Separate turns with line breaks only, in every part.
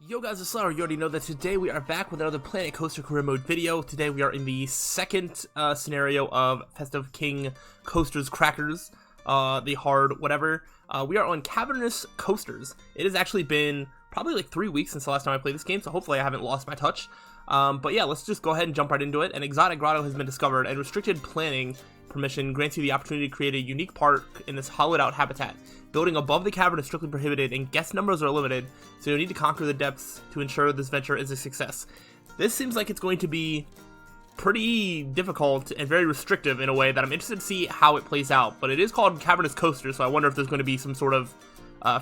Yo guys, it's slyroh. You already know that today we are back with another Planet Coaster Career Mode video. Today we are in the second scenario of Festive King Coasters Crackers, the hard whatever. We are on Cavernous Coasters. It has actually been probably like 3 weeks since the last time I played this game, so hopefully I haven't lost my touch. But yeah, let's just go ahead and jump right into it. An exotic grotto has been discovered, and restricted planning permission grants you the opportunity to create a unique park in this hollowed out habitat. Building above the cavern is strictly prohibited, and guest numbers are limited, so you'll need to conquer the depths to ensure this venture is a success. This seems like it's going to be pretty difficult and very restrictive in a way that I'm interested to see how it plays out. But it is called Cavernous Coaster, so I wonder if there's going to be some sort of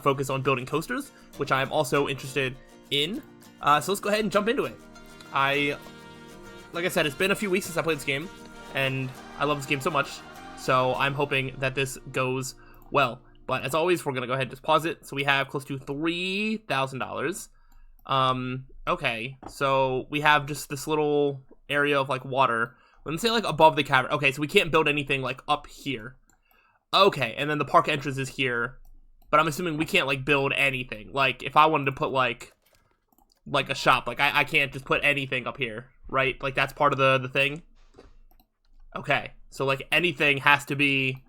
focus on building coasters, which I am also interested in. So let's go ahead and jump into it. Like I said, it's been a few weeks since I played this game, and I love this game so much, so I'm hoping that this goes well. But as always, we're going to go ahead and just pause it. So we have close to $3,000. Okay, so we have just this little area of like water. Let's say like above the cavern. Okay, so we can't build anything like up here. Okay, and then the park entrance is here. But I'm assuming we can't like build anything. Like if I wanted to put like a shop, like I can't just put anything up here, right? Like that's part of the thing. Okay, so like anything has to be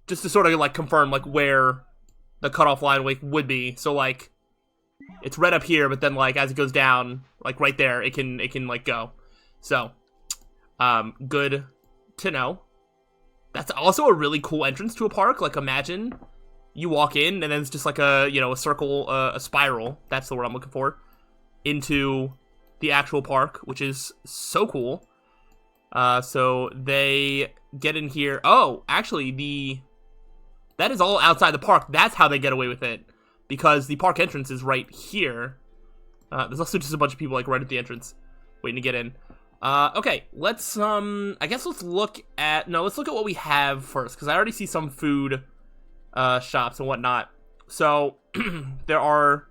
just to sort of like confirm like where the cutoff line like would be. So like it's red up here, but then like as it goes down, like right there, it can like go. So good to know. That's also a really cool entrance to a park. Like imagine you walk in and then it's just like a, you know, a circle, a spiral. That's the word I'm looking for, into the actual park, which is so cool. So they get in here. Oh, actually that is all outside the park. That's how they get away with it, because the park entrance is right here. There's also just a bunch of people like right at the entrance waiting to get in. Okay, let's I guess let's look at what we have first, because I already see some food shops and whatnot. So there are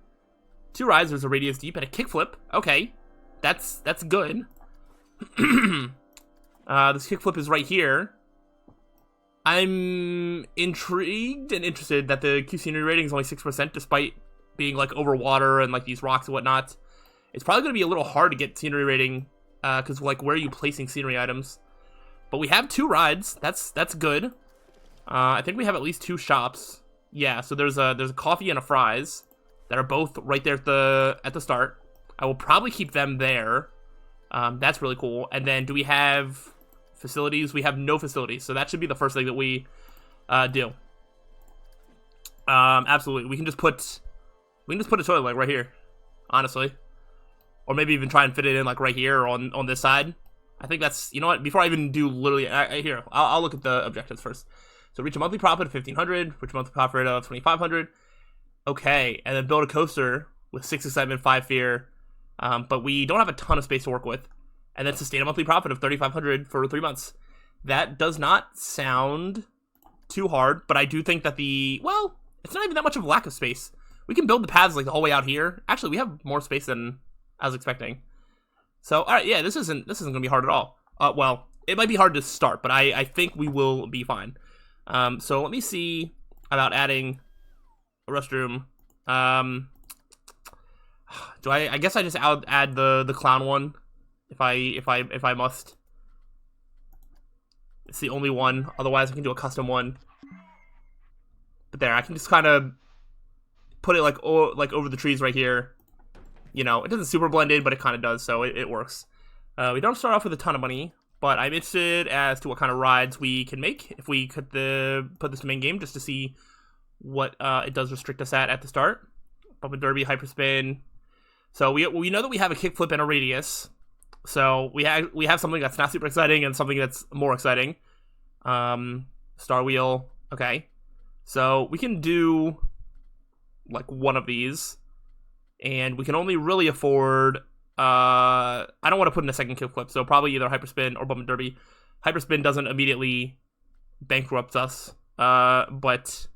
2 rides. There's a radius deep and a kickflip. Okay, that's good. This kickflip is right here. I'm intrigued and interested that the Q scenery rating is only 6%, despite being like over water and like these rocks and whatnot. It's probably going to be a little hard to get scenery rating, because like where are you placing scenery items? But we have 2 rides. That's good. I think we have at least 2 shops. Yeah, so there's a coffee and a fries that are both right there at the start. I will probably keep them there. That's really cool. And then do we have facilities? We have no facilities, so that should be the first thing that we do. Absolutely, we can just put a toilet like right here, honestly, or maybe even try and fit it in like right here on this side. I think that's, you know what, before I even do literally here, I'll look at the objectives first. So reach a monthly profit of 1,500, reach a monthly profit of 2,500. Okay, and then build a coaster with 6 excitement, 5 fear, but we don't have a ton of space to work with. And then sustain a monthly profit of 3,500 for 3 months. That does not sound too hard, but I do think that it's not even that much of a lack of space. We can build the paths like the whole way out here. Actually, we have more space than I was expecting. So, all right, yeah, this isn't gonna be hard at all. Well, it might be hard to start, but I think we will be fine. So let me see about adding a restroom. Do I guess I just add the clown one. If I must. It's the only one. Otherwise, I can do a custom one. But there, I can just kind of put it like over the trees right here. You know, it doesn't super blend in, but it kind of does, so it works. We don't start off with a ton of money, but I'm interested as to what kind of rides we can make if we put this to main game, just to see what it does restrict us at the start. Bump and derby, hyperspin. So we know that we have a kickflip and a radius. So we have something that's not super exciting and something that's more exciting. Star wheel. Okay. So we can do like one of these, and we can only really afford, I don't want to put in a second kickflip, so probably either hyperspin or bump and derby. Hyperspin doesn't immediately bankrupt us, but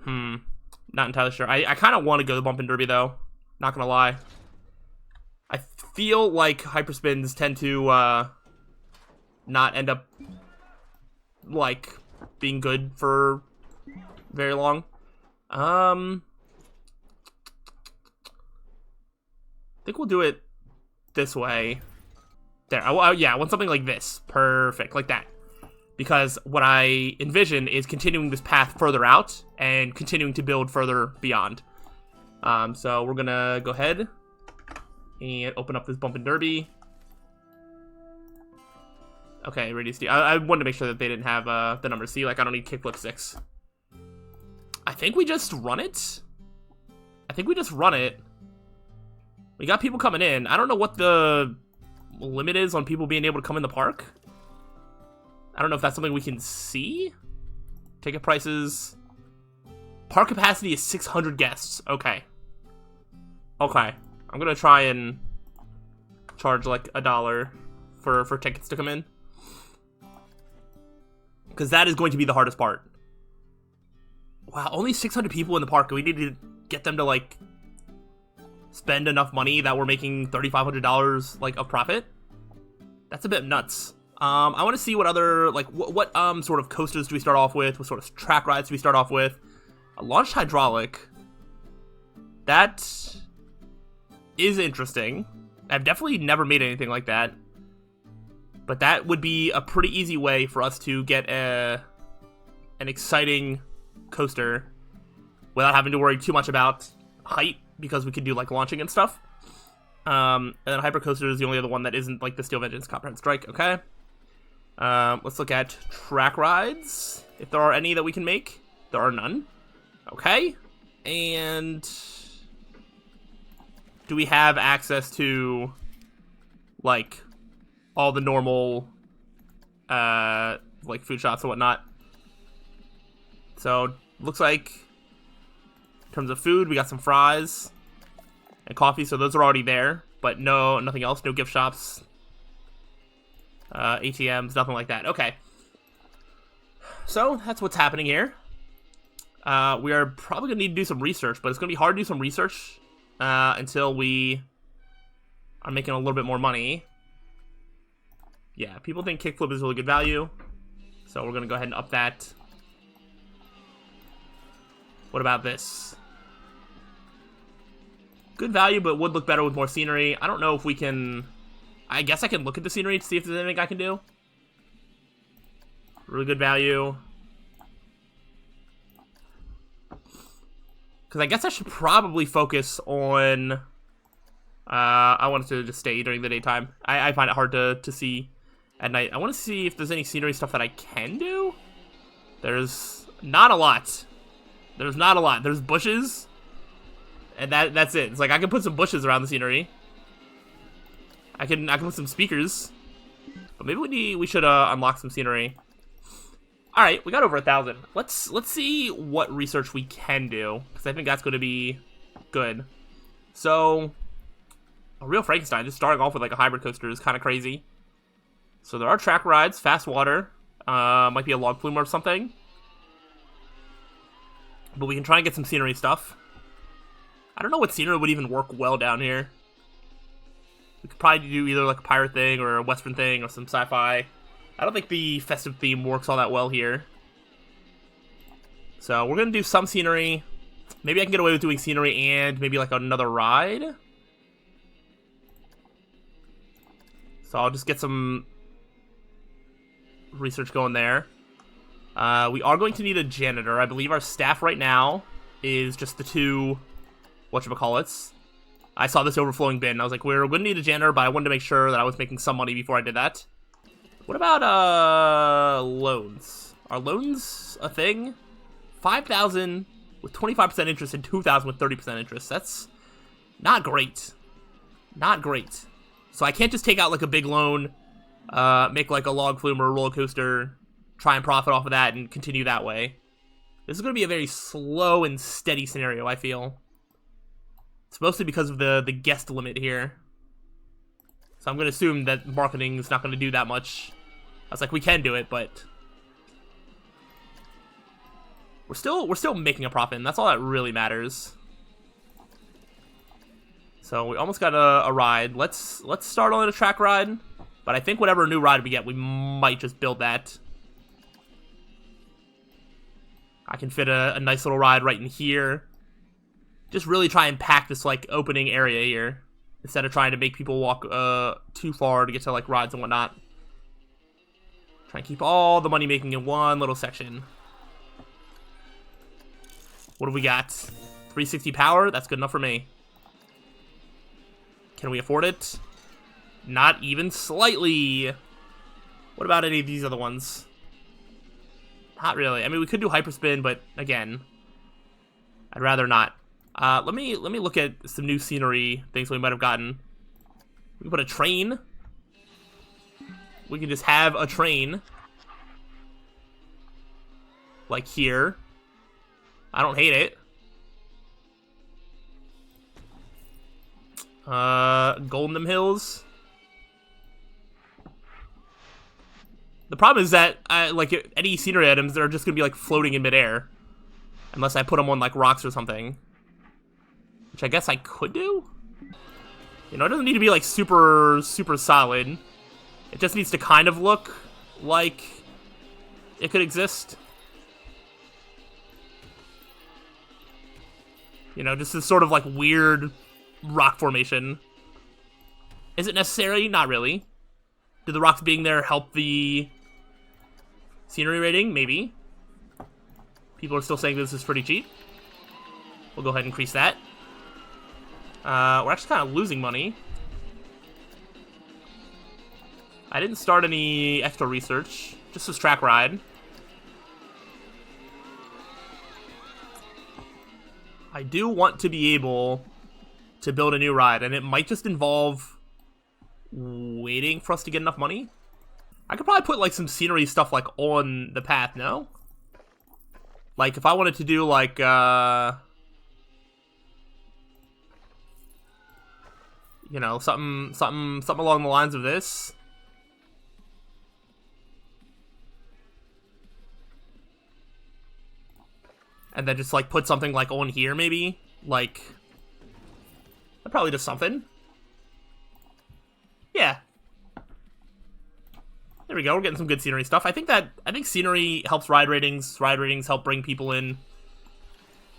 not entirely sure. I kind of want to go the bump and derby though, not gonna lie. I feel like hyperspins tend to not end up like being good for very long. think we'll do it this way. There. Yeah, I want something like this. Perfect. Like that. Because what I envision is continuing this path further out and continuing to build further beyond. So we're going to go ahead and open up this Bump and Derby. Okay, Radius D. I wanted to make sure that they didn't have the number C. Like, I don't need Kickflip 6. I think we just run it. We got people coming in. I don't know what the limit is on people being able to come in the park. I don't know if that's something we can see. Ticket prices. Park capacity is 600 guests. Okay. Okay. I'm gonna try and charge like $1 for tickets to come in. Because that is going to be the hardest part. Wow, only 600 people in the park. We need to get them to like spend enough money that we're making $3,500 like of profit. That's a bit nuts. I want to see what other like what sort of coasters do we start off with? What sort of track rides do we start off with? A launched hydraulic. That is interesting. I've definitely never made anything like that. But that would be a pretty easy way for us to get an exciting coaster without having to worry too much about height, because we could do like launching and stuff. And then Hyper Coaster is the only other one that isn't like the Steel Vengeance Copperhead Strike. Okay. Let's look at track rides. If there are any that we can make. There are none. Okay. And do we have access to like all the normal like food shops and whatnot? So looks like in terms of food, we got some fries and coffee, so those are already there, but nothing else. No gift shops, ATMs, nothing like that. Okay, so that's what's happening here. We are probably gonna need to do some research, but it's gonna be hard to do some research until we are making a little bit more money. Yeah, people think kickflip is really good value, so we're gonna go ahead and up that. What about this? Good value, but would look better with more scenery. I don't know if we can... I guess I can look at the scenery to see if there's anything I can do. Really good value. Because I guess I should probably focus on... I wanted to just stay during the daytime. I find it hard to see at night. I want to see if there's any scenery stuff that I can do. There's not a lot. There's not a lot. There's bushes. And that's it. It's like I can put some bushes around the scenery. I can put some speakers. But maybe we should unlock some scenery. Alright, we got over 1,000. Let's see what research we can do. Because I think that's going to be good. So, a real Frankenstein, just starting off with like a hybrid coaster is kind of crazy. So there are track rides, fast water. Might be a log flume or something. But we can try and get some scenery stuff. I don't know what scenery would even work well down here. We could probably do either like a pirate thing or a western thing or some sci-fi. I don't think the festive theme works all that well here. So we're going to do some scenery. Maybe I can get away with doing scenery and maybe like another ride. So I'll just get some research going there. We are going to need a janitor. I believe our staff right now is just the two... whatchamacallits. I saw this overflowing bin. I was like, we're going to need a janitor, but I wanted to make sure that I was making some money before I did that. What about loans? Are loans a thing? 5,000 with 25% interest and 2,000 with 30% interest. That's not great. Not great. So I can't just take out like a big loan, make like a log flume or a roller coaster, try and profit off of that and continue that way. This is going to be a very slow and steady scenario, I feel. It's mostly because of the guest limit here. So I'm going to assume that marketing is not going to do that much. I was like, we can do it, but we're still making a profit, and that's all that really matters. So we almost got a ride. Let's start on a track ride. But I think whatever new ride we get, we might just build that. I can fit a nice little ride right in here. Just really try and pack this like opening area here. instead of trying to make people walk too far to get to like rides and whatnot. Try and keep all the money making in one little section. What do we got? 360 power? That's good enough for me. Can we afford it? Not even slightly. What about any of these other ones? Not really. I mean, we could do hyperspin, but again, I'd rather not. Let me look at some new scenery things we might have gotten. We can put a train. We can just have a train. Like here. I don't hate it. Golden Hills. The problem is that like any scenery items, they're just gonna be like floating in midair, unless I put them on like rocks or something, which I guess I could do. You know, it doesn't need to be like super solid. It just needs to kind of look like it could exist. You know, just this sort of like weird rock formation. Is it necessary? Not really. Do the rocks being there help the scenery rating? Maybe. People are still saying this is pretty cheap. We'll go ahead and increase that. We're actually kind of losing money. I didn't start any extra research. Just this track ride. I do want to be able to build a new ride, and it might just involve waiting for us to get enough money. I could probably put like some scenery stuff like on the path, no? Like if I wanted to do like you know, something along the lines of this. And then just like put something like on here maybe. Like that probably does something. Yeah. There we go. We're getting some good scenery stuff. I think scenery helps ride ratings. Ride ratings help bring people in.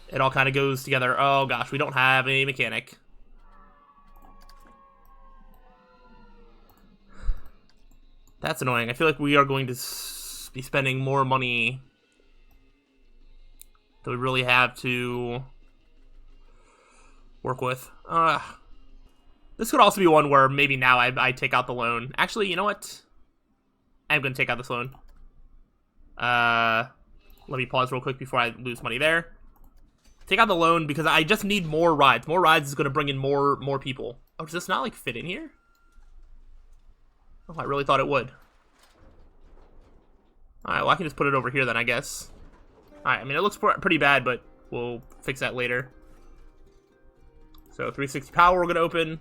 It all kind of goes together. Oh gosh, we don't have a mechanic. That's annoying. I feel like we are going to be spending more money that we really have to work with. This could also be one where maybe now I take out the loan. Actually, you know what? I'm going to take out this loan. Let me pause real quick before I lose money there. Take out the loan because I just need more rides. More rides is going to bring in more people. Oh, does this not, like, fit in here? Oh, I really thought it would. Alright, well, I can just put it over here then, I guess. Alright, I mean, it looks pretty bad, but we'll fix that later. So, 360 power we're going to open.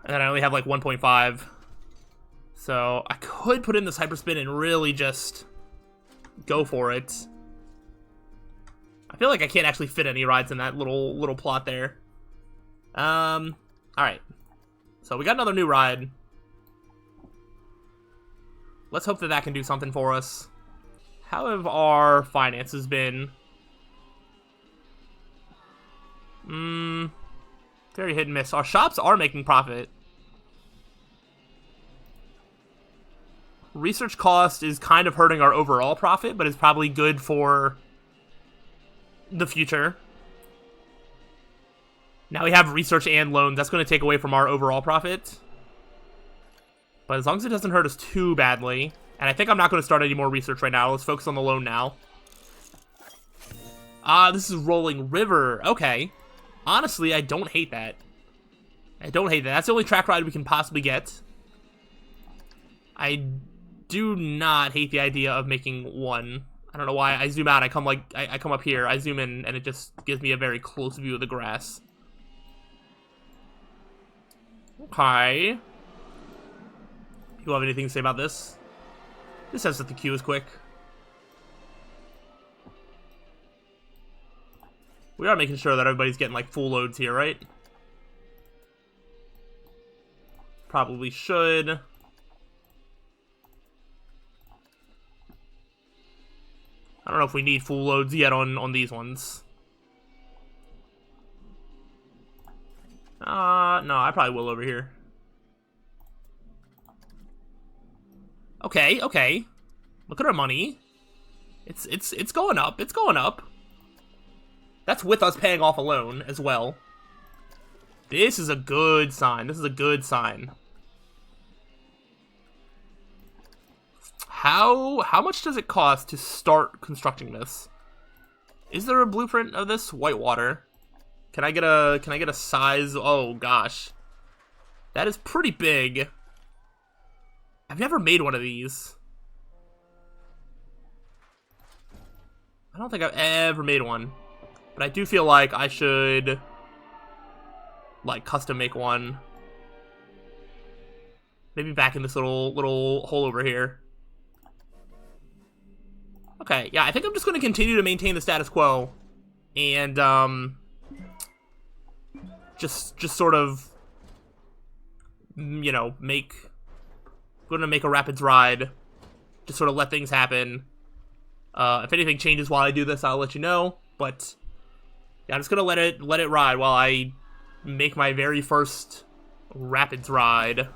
And then I only have, like, 1.5. So, I could put in this hyperspin and really just go for it. I feel like I can't actually fit any rides in that little plot there. Alright. So, we got another new ride. Let's hope that that can do something for us. How have our finances been? Very hit and miss. Our shops are making profit. Research cost is kind of hurting our overall profit, but is probably good for the future. Now we have research and loans. That's going to take away from our overall profit. But as long as it doesn't hurt us too badly. And I think I'm not going to start any more research right now. Let's focus on the loan now. This is Rolling River. Okay. Honestly, I don't hate that. I don't hate that. That's the only track ride we can possibly get. I do not hate the idea of making one. I don't know why. I zoom out. I come up here. I zoom in, and it just gives me a very close view of the grass. Okay. People have anything to say about this? This says that the queue is quick. We are making sure that everybody's getting, like, full loads here, right? Probably should. I don't know if we need full loads yet on these ones. No, I probably will over here. Okay, okay. Look at our money. It's going up. It's going up. That's with us paying off a loan as well. This is a good sign. This is a good sign. How much does it cost to start constructing this? Is there a blueprint of this? Whitewater. Can I get a size? Oh gosh. That is pretty big. I've never made one of these. I don't think I've ever made one. But I do feel like I should like custom make one. Maybe back in this little hole over here. Okay, yeah, I think I'm just going to continue to maintain the status quo, and just sort of, you know, going to make a rapids ride, just sort of let things happen. If anything changes while I do this, I'll let you know. But yeah, I'm just gonna let it ride while I make my very first rapids ride.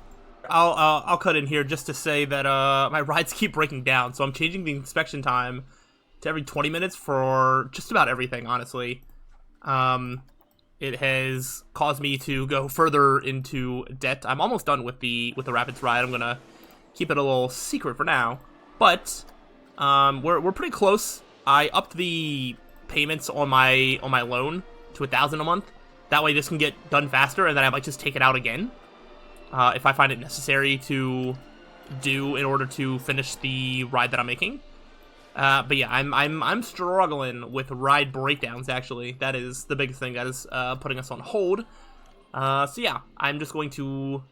I'll cut in here just to say that my rides keep breaking down, so I'm changing the inspection time to every 20 minutes for just about everything, honestly. It has caused me to go further into debt. I'm almost done with the rapids ride. I'm gonna keep it a little secret for now, but we're pretty close. I upped the payments on my loan to $1,000 a month. That way this can get done faster, and then I might just take it out again. If I find it necessary to do in order to finish the ride that I'm making. But yeah, I'm struggling with ride breakdowns, actually. That is the biggest thing that is putting us on hold. So yeah, I'm just going to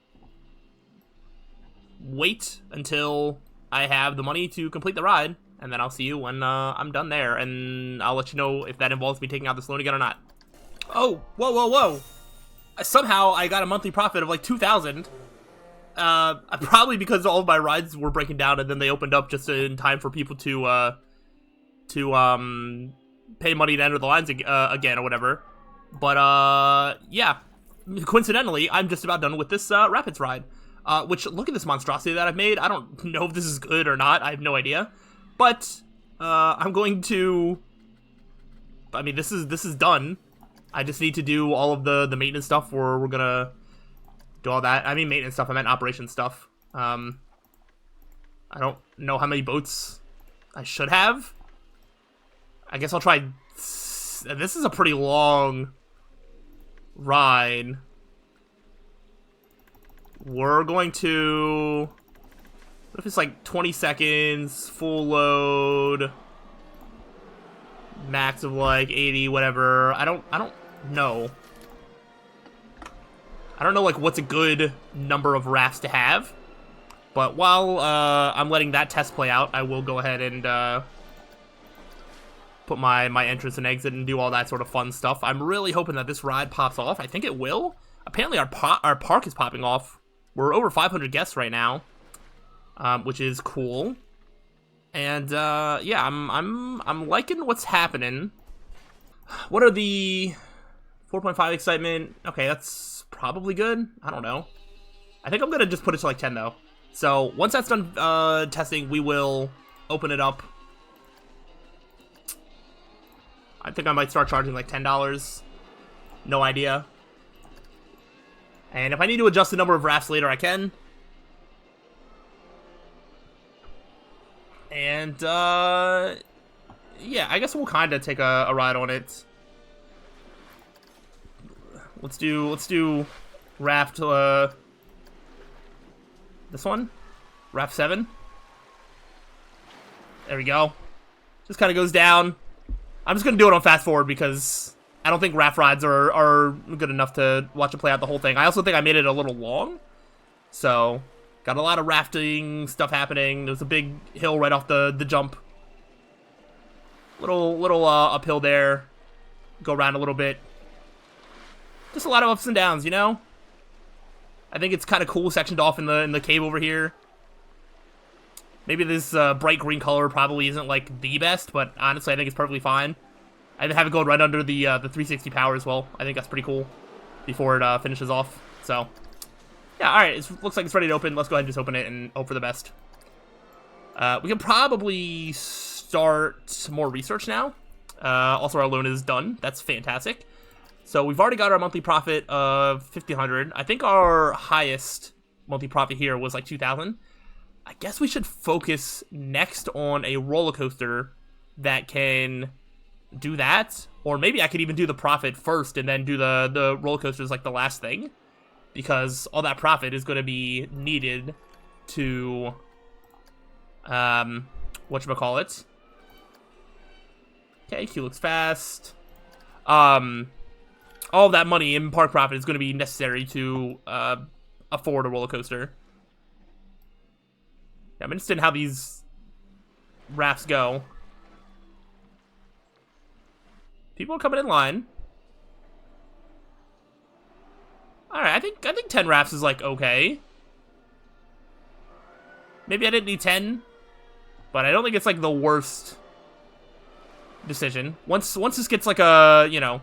wait until I have the money to complete the ride, and then I'll see you when I'm done there, and I'll let you know if that involves me taking out this loan again or not. Oh, whoa. Somehow I got a monthly profit of like 2,000. Probably because all of my rides were breaking down, and then they opened up just in time for people to pay money to enter the lines again or whatever. But yeah, coincidentally, I'm just about done with this rapids ride. Which, look at this monstrosity that I've made. I don't know if this is good or not. I have no idea. But I'm going to. I mean, this is done. I just need to do all of the maintenance stuff, or we're gonna do all that. I mean, maintenance stuff, I meant operation stuff. I don't know how many boats I should have. I guess I'll try. This is a pretty long ride. We're going to. What if it's like 20 seconds, full load, max of like 80, whatever. I don't know. I don't know like what's a good number of rafts to have. But while I'm letting that test play out, I will go ahead and put my entrance and exit and do all that sort of fun stuff. I'm really hoping that this ride pops off. I think it will. Apparently our park is popping off. We're over 500 guests right now, which is cool. And yeah, I'm liking what's happening. What are the 4.5 excitement? Okay, that's probably good. I don't know. I think I'm gonna just put it to like 10 though. So once that's done testing, we will open it up. I think I might start charging like $10. No idea. And if I need to adjust the number of rafts later, I can. And, yeah, I guess we'll kind of take a ride on it. Let's do raft, this one? Raft 7? There we go. Just kind of goes down. I'm just going to do it on fast forward because I don't think raft rides are good enough to watch it play out the whole thing. I also think I made it a little long. So, got a lot of rafting stuff happening. There's a big hill right off the jump. Little uphill there. Go around a little bit. Just a lot of ups and downs, you know? I think it's kind of cool sectioned off in the cave over here. Maybe this bright green color probably isn't like the best, but honestly I think it's perfectly fine. I have it going right under the 360 power as well. I think that's pretty cool. before it finishes off. So, yeah, alright, it looks like it's ready to open. Let's go ahead and just open it and hope for the best. We can probably start more research now. Also, our loan is done. That's fantastic. So we've already got our monthly profit of 1,500. I think our highest monthly profit here was like 2,000. I guess we should focus next on a roller coaster that can do that. Or maybe I could even do the profit first and then do the roller coasters like the last thing. Because all that profit is going to be needed to, whatchamacallit. Okay, Q looks fast. All of that money in park profit is going to be necessary to afford a roller coaster. Yeah, I'm interested in how these rafts go. People are coming in line. Alright, I think 10 rafts is like okay. Maybe I didn't need 10, but I don't think it's like the worst decision. Once this gets like a, you know,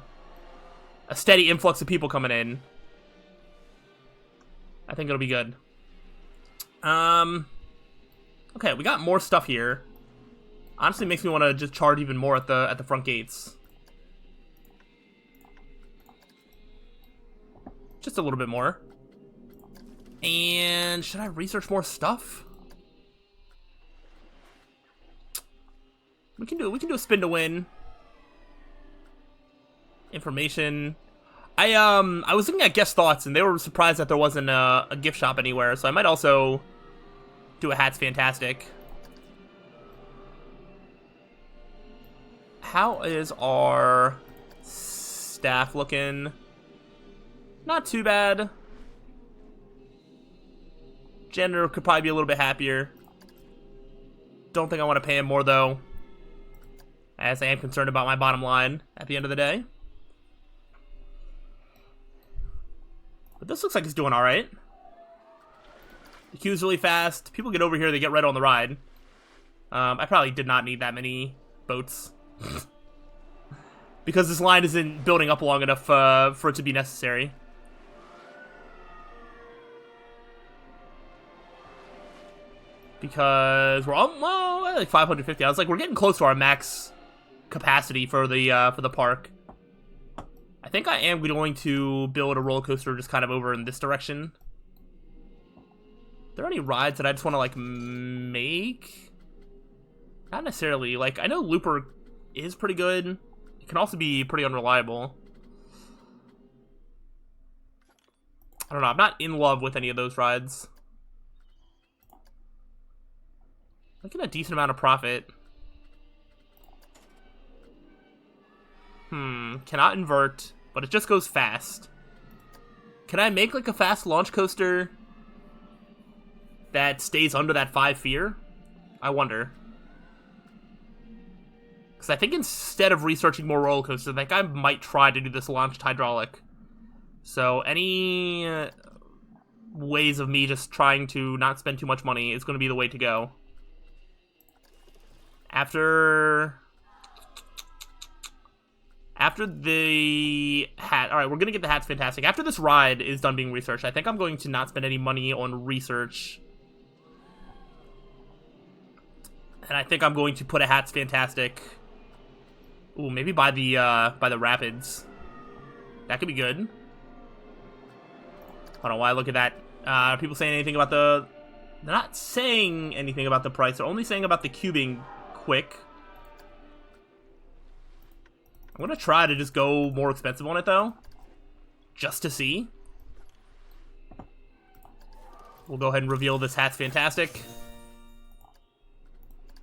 a steady influx of people coming in, I think it'll be good. Okay, we got more stuff here. Honestly, makes me want to just charge even more at the front gates. Just a little bit more. And should I research more stuff? We can do a spin to win. Information. I was looking at guest thoughts and they were surprised that there wasn't a gift shop anywhere, so I might also do a Hat's Fantastic. How is our staff looking? Not too bad. Janitor could probably be a little bit happier. Don't think I want to pay him more though, as I am concerned about my bottom line at the end of the day. But this looks like it's doing alright. The queue's really fast. People get over here, they get right on the ride. I probably did not need that many boats. Because this line isn't building up long enough for it to be necessary. Because we're all, well, like 550. I was like, we're getting close to our max capacity for the park. I think I am going to build a roller coaster just kind of over in this direction. Are there any rides that I just want to like make? Not necessarily. Like, I know Looper is pretty good. It can also be pretty unreliable. I don't know. I'm not in love with any of those rides. Making a decent amount of profit. Cannot invert, but it just goes fast. Can I make like a fast launch coaster that stays under that 5 fear? I wonder. Because I think instead of researching more roller coasters, I think I might try to do this launched hydraulic. So any ways of me just trying to not spend too much money is going to be the way to go. After the hat, alright, we're going to get the Hat's Fantastic. After this ride is done being researched, I think I'm going to not spend any money on research. And I think I'm going to put a Hat's Fantastic. Ooh, maybe by the rapids. That could be good. Hold on, while I look at that. Are people saying anything about the... They're not saying anything about the price. They're only saying about the cubing quick. I'm gonna try to just go more expensive on it though, just to see. We'll go ahead and reveal this Hat's Fantastic,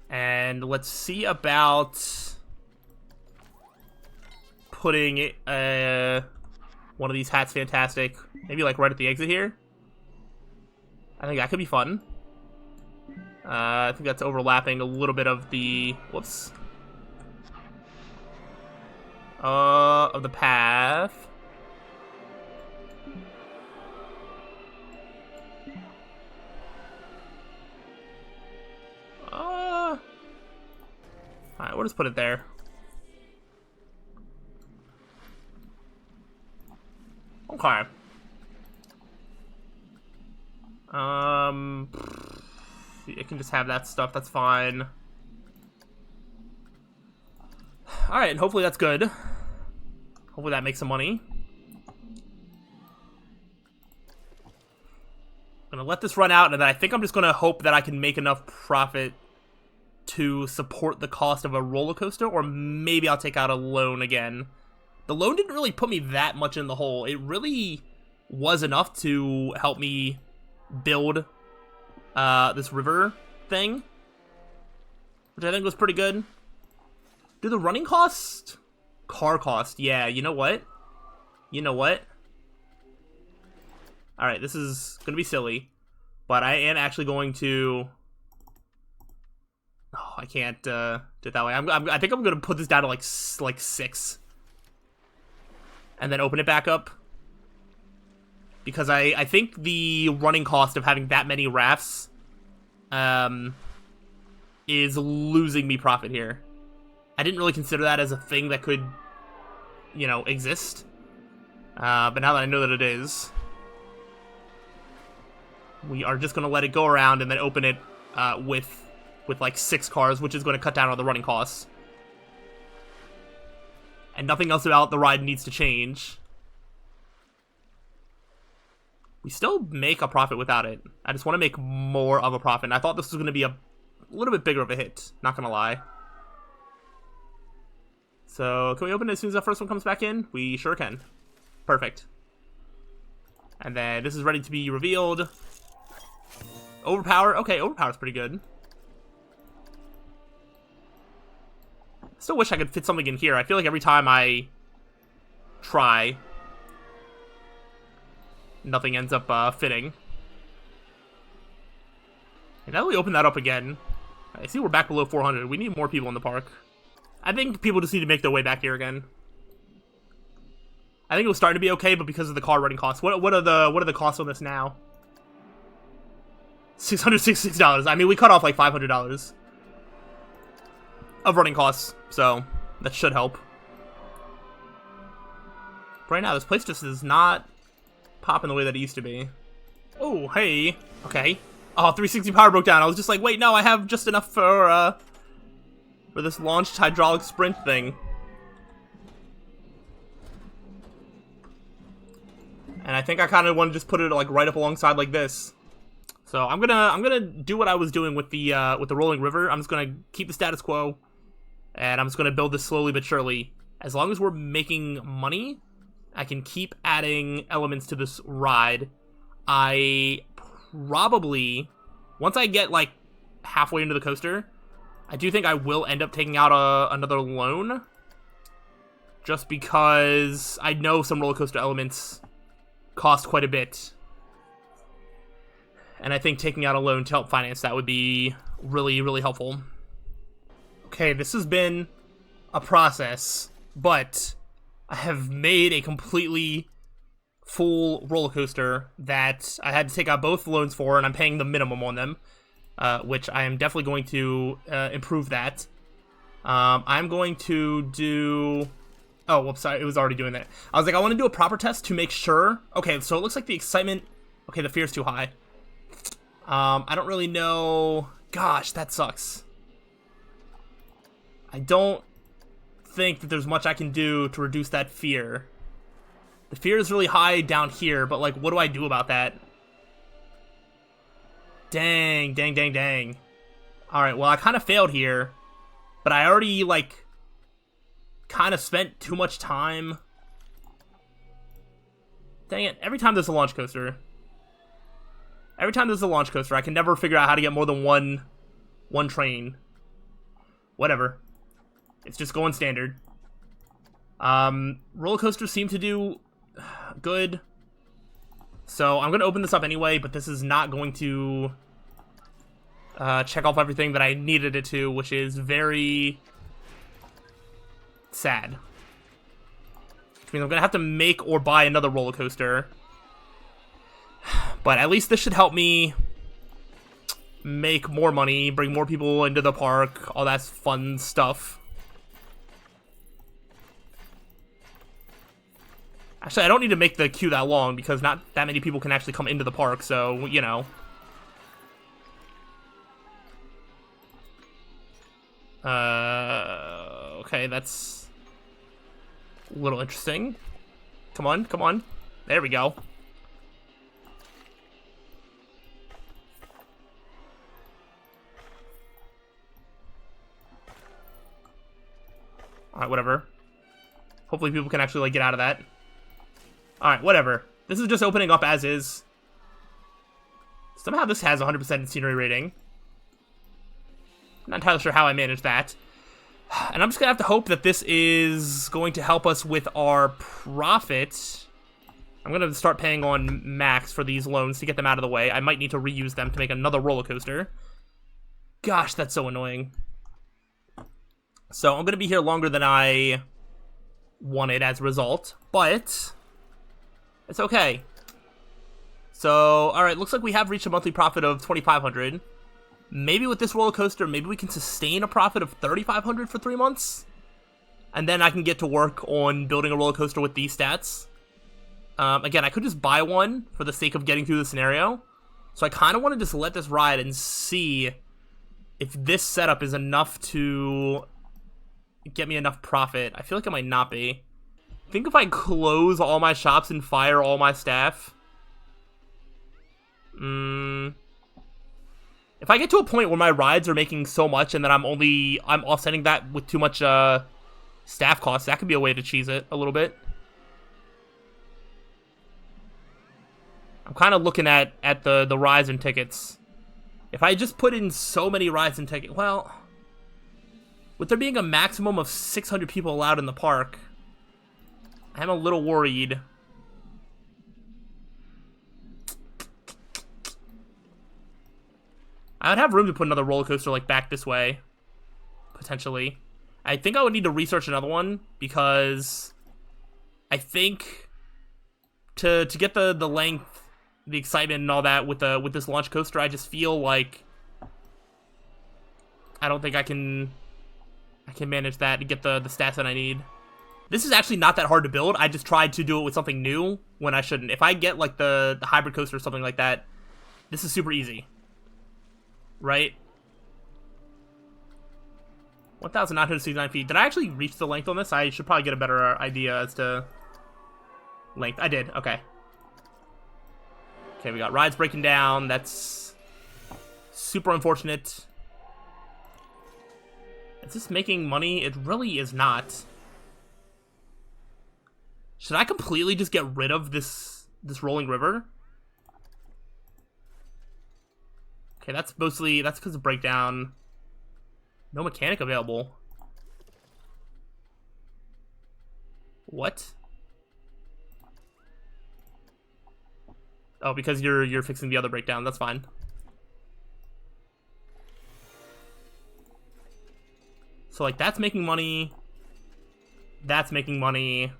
and let's see about putting one of these Hat's Fantastic maybe like right at the exit here. I think that could be fun. I think that's overlapping a little bit of the of the path. Alright, we'll just put it there. Okay. I can just have that stuff. That's fine. All right, and hopefully that's good. Hopefully that makes some money. I'm gonna let this run out, and then I think I'm just gonna hope that I can make enough profit to support the cost of a roller coaster, or maybe I'll take out a loan again. The loan didn't really put me that much in the hole. It really was enough to help me build this river thing, which I think was pretty good. Do the running cost? Car cost, yeah, you know what? You know what? Alright, this is gonna be silly, but I am actually going to... Oh, I can't do it that way. I think I'm gonna put this down to like 6. And then open it back up. Because I think the running cost of having that many rafts is losing me profit here. I didn't really consider that as a thing that could, you know, exist. But now that I know that it is, we are just going to let it go around and then open it with like 6 cars, which is going to cut down on the running costs. And nothing else about the ride needs to change. We still make a profit without it. I just want to make more of a profit. And I thought this was going to be a little bit bigger of a hit, not going to lie. So, can we open it as soon as the first one comes back in? We sure can. Perfect. And then this is ready to be revealed. Overpower. Okay, overpower's pretty good. Still wish I could fit something in here. I feel like every time I try, nothing ends up fitting. And now that we open that up again, I see we're back below 400. We need more people in the park. I think people just need to make their way back here again. I think it was starting to be okay, but because of the car running costs, what are the costs on this now? $666. I mean, we cut off like $500 of running costs, so that should help. But right now, this place just is not popping the way that it used to be. Oh, hey. Okay. Oh, 360 power broke down. I was just like, wait, no, I have just enough for this launched hydraulic sprint thing. And I think I kind of want to just put it like right up alongside like this. So I'm gonna do what I was doing with the rolling river. I'm just gonna keep the status quo, and I'm just gonna build this slowly but surely. As long as we're making money, I can keep adding elements to this ride. I probably, once I get like halfway into the coaster, I do think I will end up taking out another loan, just because I know some roller coaster elements cost quite a bit. And I think taking out a loan to help finance that would be really, really helpful. Okay, this has been a process, but I have made a completely full roller coaster that I had to take out both loans for, and I'm paying the minimum on them, which I am definitely going to improve that. I'm going to do... Oh, whoops, sorry, it was already doing that. I was like, I want to do a proper test to make sure. Okay, so it looks like the excitement... Okay, the fear's too high. I don't really know... Gosh, that sucks. I don't think that there's much I can do to reduce that fear. The fear is really high down here, but, like, what do I do about that? Dang, dang, dang, dang. Alright, well, I kind of failed here, but I already, like, kind of spent too much time. Dang it, every time there's a launch coaster... Every time there's a launch coaster, I can never figure out how to get more than one train. Whatever. It's just going standard. Roller coasters seem to do good. So I'm going to open this up anyway, but this is not going to check off everything that I needed it to, which is very sad. Which means I'm going to have to make or buy another roller coaster. But at least this should help me make more money, bring more people into the park, all that fun stuff. Actually, I don't need to make the queue that long because not that many people can actually come into the park, so, you know. Okay, that's a little interesting. Come on, come on. There we go. Alright, whatever. Hopefully people can actually, like, get out of that. Alright, whatever. This is just opening up as is. Somehow this has 100% scenery rating. I'm not entirely sure how I managed that. And I'm just gonna have to hope that this is going to help us with our profit. I'm gonna start paying on max for these loans to get them out of the way. I might need to reuse them to make another roller coaster. Gosh, that's so annoying. So I'm gonna be here longer than I wanted as a result, but it's okay. So, alright, looks like we have reached a monthly profit of $2,500. Maybe with this roller coaster, maybe we can sustain a profit of $3,500 for 3 months. And then I can get to work on building a roller coaster with these stats. Again, I could just buy one for the sake of getting through the scenario. So I kind of want to just let this ride and see if this setup is enough to get me enough profit. I feel like it might not be. I think if I close all my shops and fire all my staff... If I get to a point where my rides are making so much and then I'm offsetting that with too much staff costs, that could be a way to cheese it a little bit. I'm kind of looking at the rides and tickets. If I just put in so many rides and tickets, well, with there being a maximum of 600 people allowed in the park, I'm a little worried. I would have room to put another roller coaster like back this way, potentially. I think I would need to research another one because I think to get the length, the excitement, and all that with this launch coaster, I just feel like I don't think I can manage that to get the stats that I need. This is actually not that hard to build. I just tried to do it with something new when I shouldn't. If I get like the hybrid coaster or something like that, this is super easy. Right? 1,969 feet. Did I actually reach the length on this? I should probably get a better idea as to length. I did. Okay. Okay, we got rides breaking down. That's super unfortunate. Is this making money? It really is not. Should I completely just get rid of this rolling river? Okay, that's because of breakdown. No mechanic available. What? Oh, because you're fixing the other breakdown. That's fine. So like that's making money. That's making money.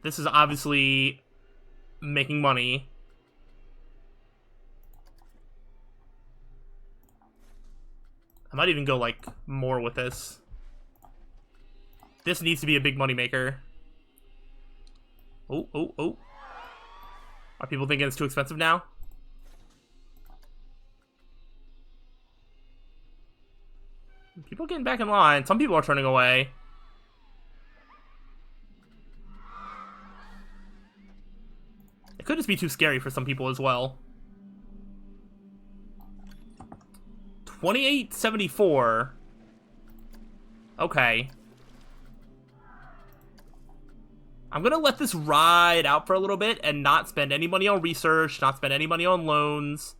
This is obviously making money. I might even go, like, more with this. This needs to be a big money maker. Oh, oh, oh. Are people thinking it's too expensive now? People are getting back in line. Some people are turning away. It could just be too scary for some people as well. 2874. Okay. I'm gonna let this ride out for a little bit and not spend any money on research, not spend any money on loans.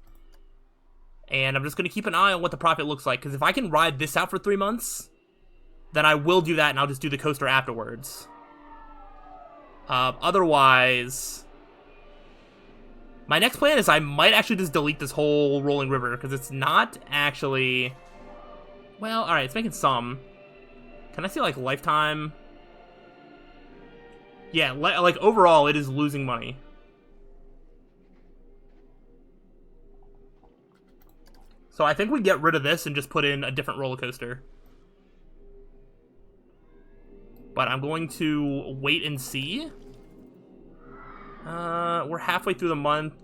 And I'm just gonna keep an eye on what the profit looks like, because if I can ride this out for 3 months, then I will do that and I'll just do the coaster afterwards. Otherwise... my next plan is I might actually just delete this whole rolling river, because it's not actually... well, alright, it's making some. Can I see, like, lifetime? Yeah, like, overall, it is losing money. So I think we get rid of this and just put in a different roller coaster. But I'm going to wait and see. We're halfway through the month.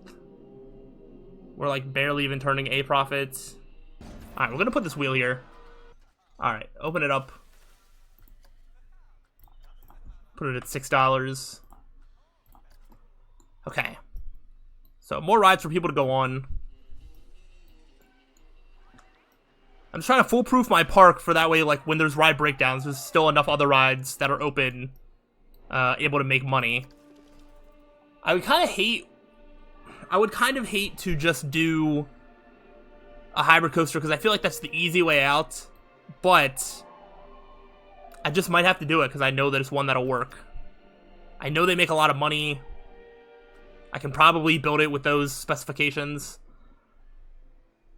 We're like barely even turning a profit. All right, we're gonna put this wheel here. All right, open it up. Put it at $6. Okay. So more rides for people to go on. I'm just trying to foolproof my park for that way, like when there's ride breakdowns, there's still enough other rides that are open, able to make money. I would kind of hate to just do a hybrid coaster because I feel like that's the easy way out, but I just might have to do it because I know that it's one that'll work. I know they make a lot of money. I can probably build it with those specifications.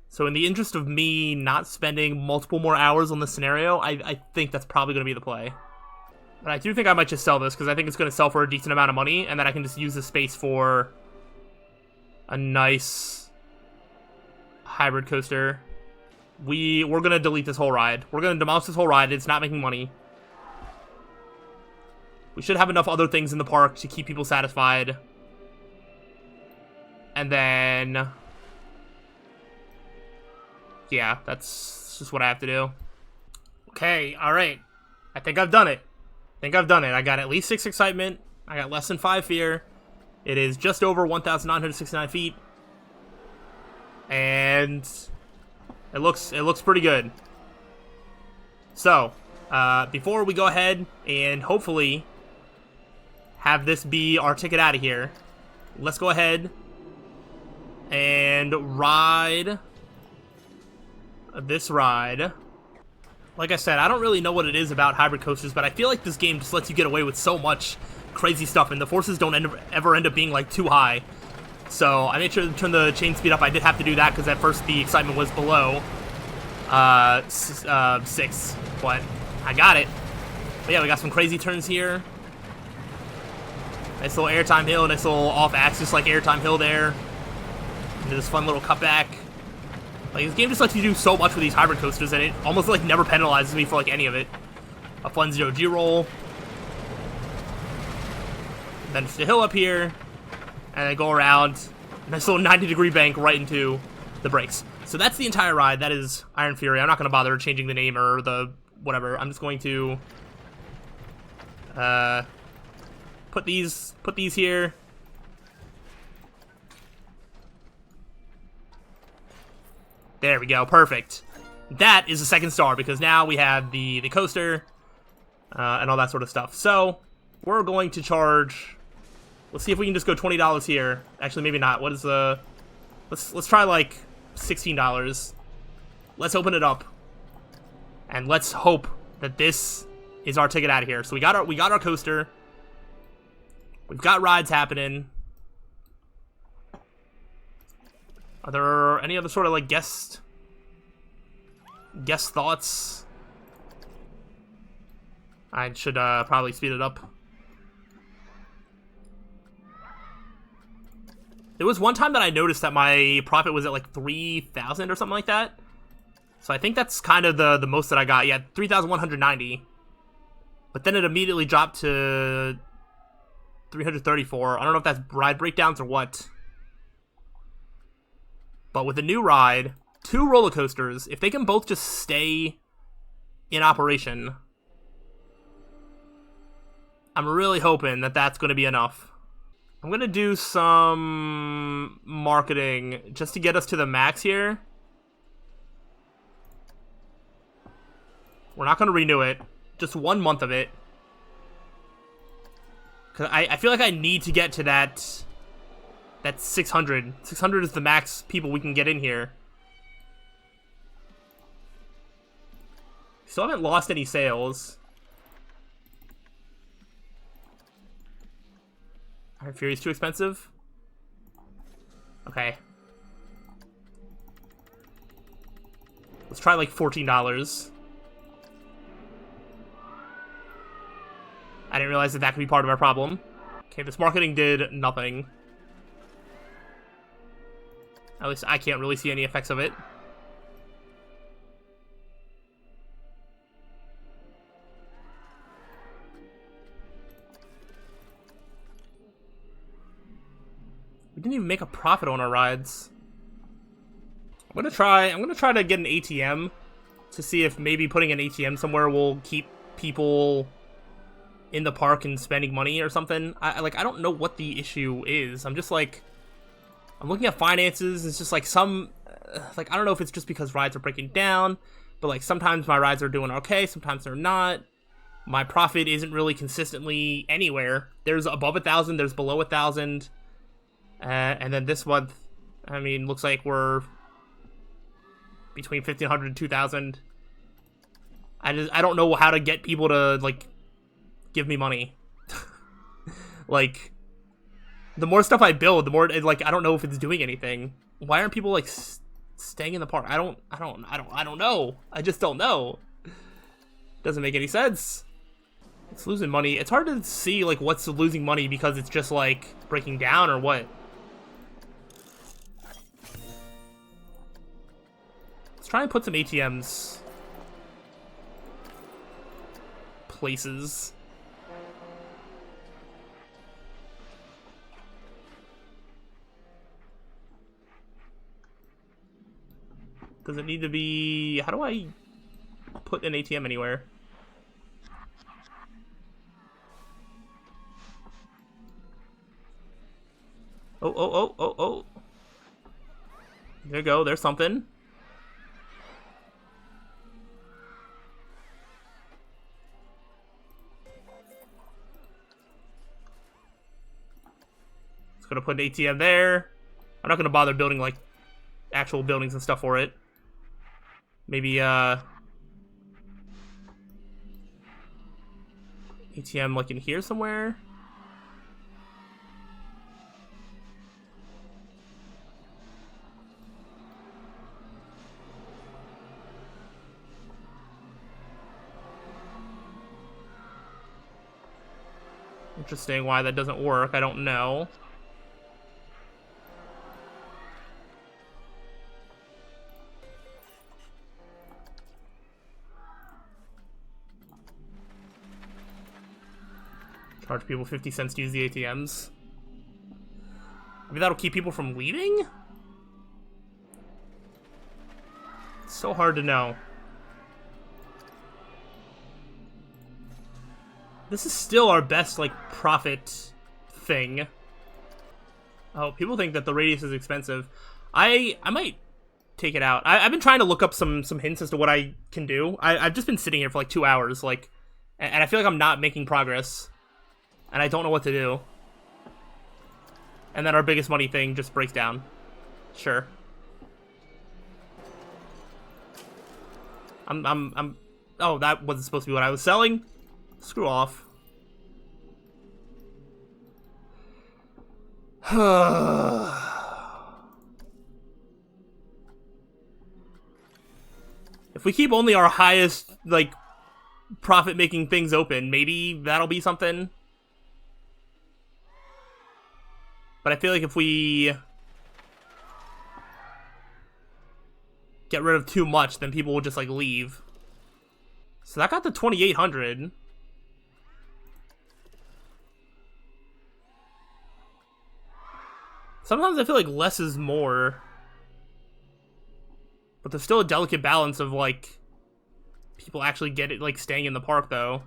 So in the interest of me not spending multiple more hours on this scenario, I think that's probably going to be the play. But I do think I might just sell this because I think it's going to sell for a decent amount of money, and then I can just use the space for a nice hybrid coaster. We're going to delete this whole ride. We're going to demolish this whole ride. It's not making money. We should have enough other things in the park to keep people satisfied. And then... yeah, that's just what I have to do. Okay, alright. I think I've done it. I got at least 6 excitement. I got less than 5 fear. It is just over 1,969 feet. And it looks pretty good. So, before we go ahead and hopefully have this be our ticket out of here, let's go ahead and ride this ride. Like I said, I don't really know what it is about hybrid coasters, but I feel like this game just lets you get away with so much crazy stuff, and the forces don't ever end up being like too high. So I made sure to turn the chain speed up. I did have to do that because at first the excitement was below 6, but I got it. But yeah, we got some crazy turns here. Nice little airtime hill, nice little off-axis like airtime hill there. Into this fun little cutback. Like, this game just lets you do so much with these hybrid coasters, and it almost, like, never penalizes me for, like, any of it. A fun 0G roll. Then just a hill up here. And then go around. Nice little 90-degree bank right into the brakes. So that's the entire ride. That is Iron Fury. I'm not going to bother changing the name or the whatever. I'm just going to put these here. There we go, perfect. That is the 2nd star, because now we have the coaster, and all that sort of stuff. So, we're going to charge, let's see if we can just go $20 here. Actually, maybe not. What is the, let's try like $16. Let's open it up, and let's hope that this is our ticket out of here. So we got our coaster. We've got rides happening. Are there any other sort of, like, guest thoughts? I should probably speed it up. There was one time that I noticed that my profit was at, like, 3,000 or something like that. So I think that's kind of the most that I got. Yeah, 3,190. But then it immediately dropped to 334. I don't know if that's ride breakdowns or what. But with the new ride, 2 roller coasters, if they can both just stay in operation, I'm really hoping that that's going to be enough. I'm going to do some marketing just to get us to the max here. We're not going to renew it. Just 1 month of it. Because I feel like I need to get to that... That's 600. 600 is the max people we can get in here. Still haven't lost any sales. Iron Fury's too expensive? Okay. Let's try like $14. I didn't realize that could be part of our problem. Okay, this marketing did nothing. At least I can't really see any effects of it. didn't even make a profit on our rides. I'm gonna try to get an ATM to see if maybe putting an ATM somewhere will keep people in the park and spending money or something. I don't know what the issue is. I'm just like, I'm looking at finances. It's just like some, like, I don't know if it's just because rides are breaking down, but like sometimes my rides are doing okay, sometimes they're not. My profit isn't really consistently anywhere. There's above 1,000, there's below 1,000. And then this month, I mean, looks like we're between 1,500 and 2,000. I don't know how to get people to, like, give me money. Like, the more stuff I build, the more, like, I don't know if it's doing anything. Why aren't people, like, staying in the park? I don't know. I just don't know. Doesn't make any sense. It's losing money. It's hard to see, like, what's losing money because it's just, like, breaking down or what. Let's try and put some ATMs places. Does it need to be... How do I put an ATM anywhere? Oh. There you go. There's something. Just gonna put an ATM there. I'm not gonna bother building, like, actual buildings and stuff for it. Maybe, ATM, like, in here somewhere? Interesting why that doesn't work. I don't know. Charge people 50 cents to use the ATMs. Maybe that'll keep people from leaving? It's so hard to know. This is still our best, like, profit thing. Oh, people think that the radius is expensive. I might take it out. I've been trying to look up some hints as to what I can do. I've just been sitting here for like 2 hours, like, and I feel like I'm not making progress. And I don't know what to do. And then our biggest money thing just breaks down. Sure. Oh, that wasn't supposed to be what I was selling? Screw off. If we keep only our highest, like, profit-making things open, maybe that'll be something. But I feel like if we get rid of too much, then people will just, like, leave. So that got to 2,800. Sometimes I feel like less is more. But there's still a delicate balance of, like, people actually get it, like, staying in the park, though.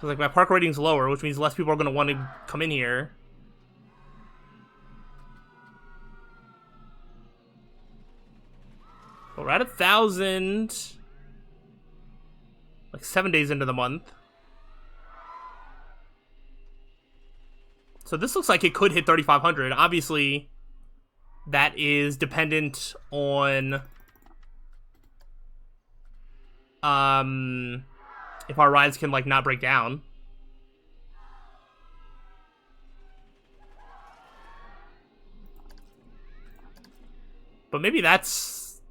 So, like, my park rating's lower, which means less people are going to want to come in here. But we're at 1,000. Like, 7 days into the month. So this looks like it could hit 3,500. Obviously, that is dependent on if our rides can, like, not break down. But maybe that's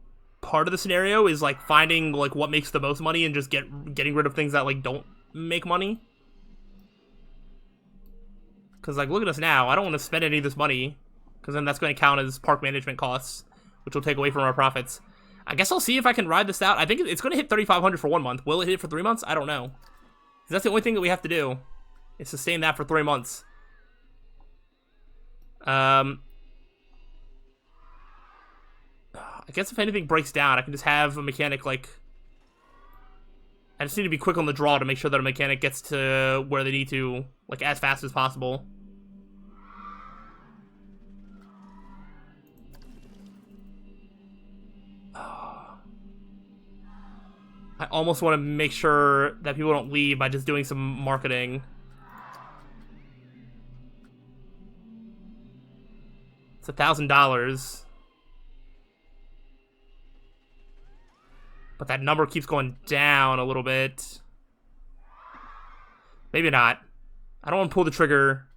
part of the scenario, is, like, finding, like, what makes the most money and just getting rid of things that, like, don't make money. Because, like, look at us now. I don't want to spend any of this money, because then that's going to count as park management costs, which will take away from our profits. I guess I'll see if I can ride this out. I think it's going to hit 3,500 for 1 month. Will it hit for 3 months? I don't know. 'Cause that's the only thing that we have to do, is sustain that for 3 months. I guess if anything breaks down, I can just have a mechanic, like... I just need to be quick on the draw to make sure that a mechanic gets to where they need to, like, as fast as possible. I almost want to make sure that people don't leave by just doing some marketing. It's $1,000. But that number keeps going down a little bit. Maybe not. I don't want to pull the trigger.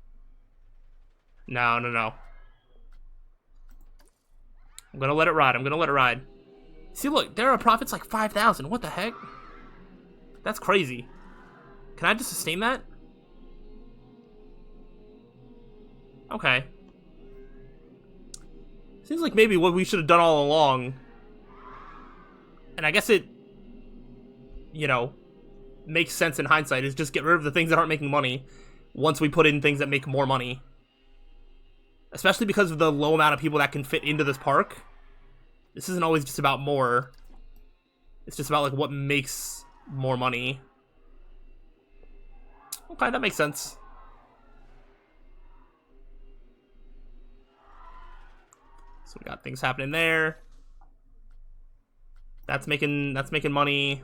No. I'm gonna let it ride. See, look, there are profits like 5,000. What the heck? That's crazy. Can I just sustain that? Okay. Seems like maybe what we should have done all along. And I guess it, you know, makes sense in hindsight, is just get rid of the things that aren't making money once we put in things that make more money. Especially because of the low amount of people that can fit into this park. This isn't always just about more. It's just about, like, what makes more money. Okay, that makes sense. So we got things happening there. That's making money.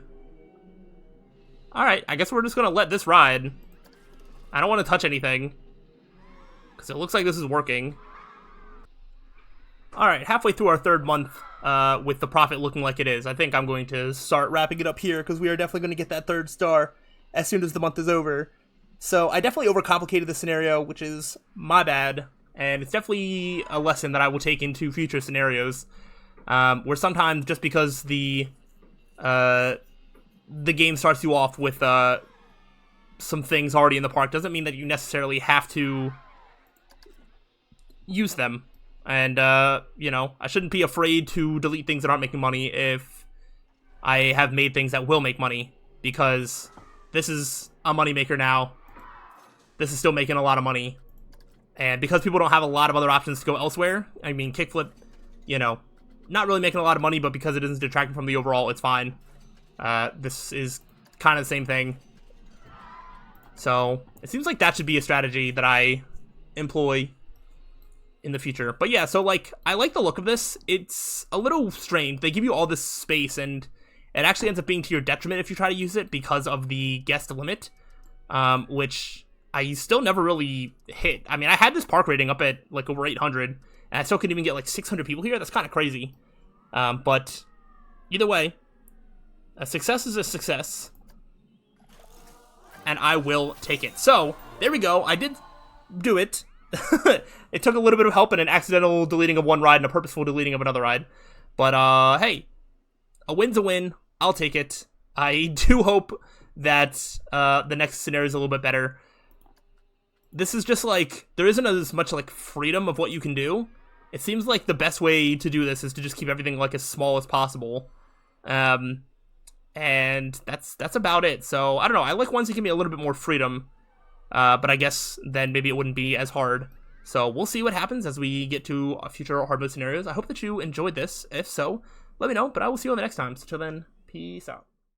Alright, I guess we're just gonna let this ride. I don't want to touch anything, because it looks like this is working. Alright, halfway through our third month, with the profit looking like it is, I think I'm going to start wrapping it up here, because we are definitely going to get that third star as soon as the month is over. So I definitely overcomplicated the scenario, which is my bad, and it's definitely a lesson that I will take into future scenarios, where sometimes just because the game starts you off with some things already in the park doesn't mean that you necessarily have to use them. And, you know, I shouldn't be afraid to delete things that aren't making money if I have made things that will make money, because this is a moneymaker now. This is still making a lot of money. And because people don't have a lot of other options to go elsewhere, I mean, kickflip, you know, not really making a lot of money, but because it isn't detracting from the overall, it's fine. This is kind of the same thing. So it seems like that should be a strategy that I employ in the future. But yeah, so, like, I like the look of this. It's a little strange. They give you all this space, and it actually ends up being to your detriment if you try to use it because of the guest limit, which I still never really hit. I mean, I had this park rating up at, like, over 800, and I still couldn't even get, like, 600 people here. That's kind of crazy. But either way, a success is a success, and I will take it. So, there we go. I did do it. It took a little bit of help and an accidental deleting of one ride and a purposeful deleting of another ride. But, hey, a win's a win. I'll take it. I do hope that the next scenario is a little bit better. This is just, like, there isn't as much, like, freedom of what you can do. It seems like the best way to do this is to just keep everything, like, as small as possible. And that's about it. So, I don't know. I like ones that give me a little bit more freedom. But I guess then maybe it wouldn't be as hard. So we'll see what happens as we get to future hard mode scenarios. I hope that you enjoyed this. If so, let me know. But I will see you on the next time. So till then, peace out.